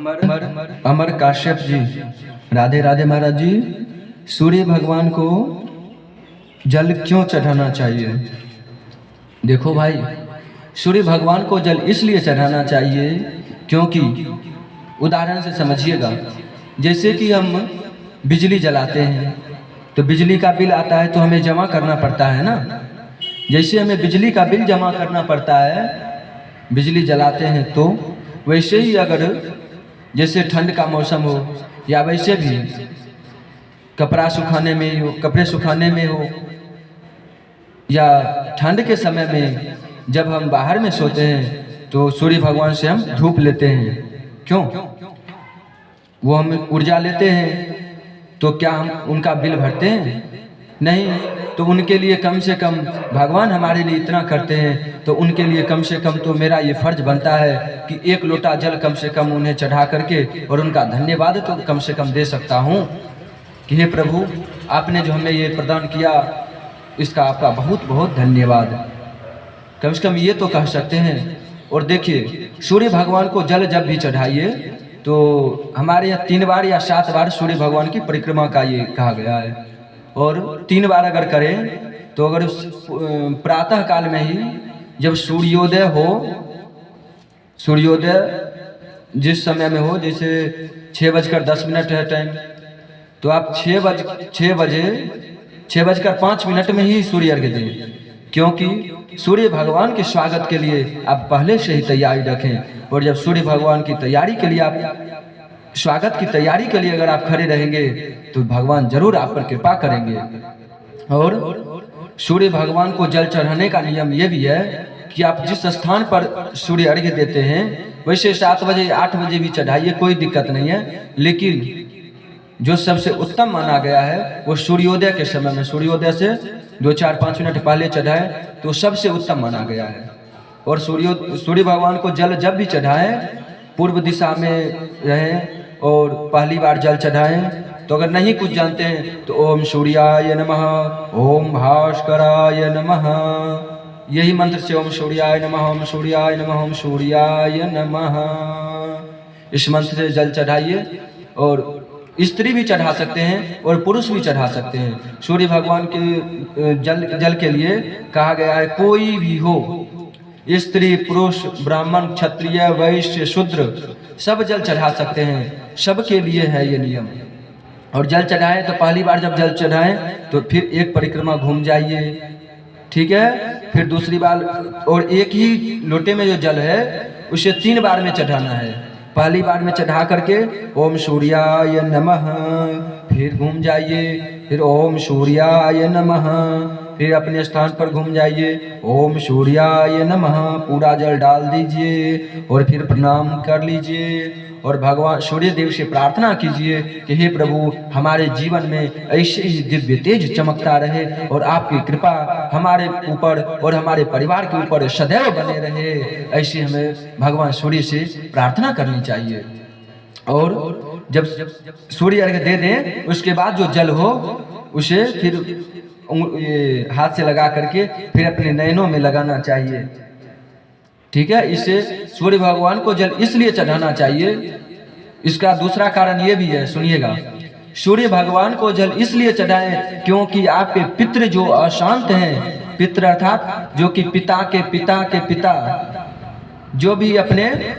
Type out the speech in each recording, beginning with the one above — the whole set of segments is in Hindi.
अमर काश्यप जी, राधे राधे महाराज जी। सूर्य भगवान को जल क्यों चढ़ाना चाहिए? देखो भाई, सूर्य भगवान को जल इसलिए चढ़ाना चाहिए क्योंकि उदाहरण से समझिएगा, जैसे कि हम बिजली जलाते हैं तो बिजली का बिल आता है तो हमें जमा करना पड़ता है ना। जैसे हमें बिजली का बिल जमा करना पड़ता है बिजली जलाते हैं, तो वैसे ही अगर जैसे ठंड का मौसम हो या वैसे भी कपड़ा सुखाने में हो, कपड़े सुखाने में हो, या ठंड के समय में जब हम बाहर में सोते हैं तो सूर्य भगवान से हम धूप लेते हैं। क्यों? वो हम ऊर्जा लेते हैं, तो क्या हम उनका बिल भरते हैं? नहीं। तो उनके लिए कम से कम भगवान हमारे लिए इतना करते हैं, तो उनके लिए कम से कम तो मेरा ये फर्ज बनता है कि एक लोटा जल कम से कम उन्हें चढ़ा करके और उनका धन्यवाद तो कम से कम दे सकता हूँ कि हे प्रभु, आपने जो हमें ये प्रदान किया इसका आपका बहुत बहुत धन्यवाद। कम से कम ये तो कह सकते हैं। और देखिए, सूर्य भगवान को जल जब भी चढ़ाइए तो हमारे यहाँ 3 बार या 7 बार सूर्य भगवान की परिक्रमा का ये कहा गया है। और 3 बार अगर करें तो अगर प्रातः काल में ही जब सूर्योदय हो, सूर्योदय जिस समय में हो, जैसे 6:10 है टाइम, तो आप 6:05 में ही सूर्य अर्घ्य दें, क्योंकि सूर्य भगवान के स्वागत के लिए आप पहले से ही तैयारी रखें। और जब सूर्य भगवान की तैयारी के लिए आप स्वागत की तैयारी के लिए अगर आप खड़े रहेंगे तो भगवान जरूर आप पर कृपा करेंगे। और सूर्य भगवान को जल चढ़ाने का नियम ये भी है कि आप जिस स्थान पर सूर्य अर्घ्य देते हैं वैसे 7 बजे 8 बजे भी चढ़ाइए, कोई दिक्कत नहीं है। लेकिन जो सबसे उत्तम माना गया है वो सूर्योदय के समय में, सूर्योदय से 2-4-5 मिनट पहले चढ़ाए तो सबसे उत्तम माना गया है। और सूर्य भगवान को जल जब भी चढ़ाएं पूर्व दिशा में रहें और पहली बार जल चढ़ाएं। तो अगर नहीं कुछ जानते हैं तो ओम सूर्याय नमः, ओम भास्कराय नमः, यही मंत्र से ओम सूर्याय नमः, ओम सूर्याय नमः, ओम सूर्याय नमः, इस मंत्र से जल चढ़ाइए। और स्त्री भी चढ़ा सकते हैं और पुरुष भी चढ़ा सकते हैं। सूर्य भगवान के जल के लिए कहा गया है कोई भी हो, स्त्री पुरुष ब्राह्मण क्षत्रिय वैश्य शूद्र सब जल चढ़ा सकते हैं, सबके लिए है ये नियम। और जल चढ़ाएं तो पहली बार जब जल चढ़ाएं तो फिर एक परिक्रमा घूम जाइए, ठीक है। फिर दूसरी बार, और एक ही लोटे में जो जल है उसे 3 बार में चढ़ाना है। पहली बार में चढ़ा करके ओम सूर्याय नमः, फिर घूम जाइए, फिर ओम सूर्याय नमः, फिर अपने स्थान पर घूम जाइए, ओम सूर्याय नमः, पूरा जल डाल दीजिए और फिर प्रणाम कर लीजिए। और भगवान सूर्य देव से प्रार्थना कीजिए कि हे प्रभु, हमारे जीवन में ऐसे ही दिव्य तेज चमकता रहे और आपकी कृपा हमारे ऊपर और हमारे परिवार के ऊपर सदैव बने रहे। ऐसे हमें भगवान सूर्य से प्रार्थना करनी चाहिए। और जब सूर्य अर्घ्य दे दें उसके बाद जो जल हो उसे फिर हाथ से लगा करके फिर अपने नयनों में लगाना चाहिए, ठीक है। इससे सूर्य भगवान को जल इसलिए चढ़ाना चाहिए, इसका दूसरा कारण ये भी है, सुनिएगा। सूर्य भगवान को जल इसलिए चढ़ाएं क्योंकि आपके पितृ जो अशांत हैं, पितृ अर्थात जो कि पिता के पिता के पिता, जो भी अपने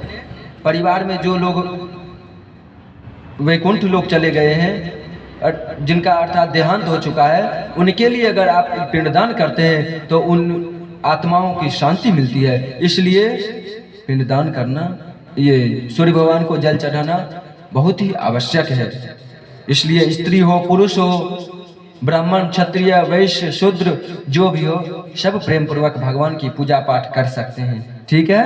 परिवार में जो लोग वैकुंठ लोग चले गए हैं, जिनका अर्थात देहांत हो चुका है, उनके लिए अगर आप पिंडदान करते हैं तो उन आत्माओं की शांति मिलती है। इसलिए पिंडदान करना, ये सूर्य भगवान को जल चढ़ाना बहुत ही आवश्यक है। इसलिए स्त्री हो पुरुष हो ब्राह्मण क्षत्रिय वैश्य शूद्र जो भी हो, सब प्रेम पूर्वक भगवान की पूजा पाठ कर सकते हैं, ठीक है।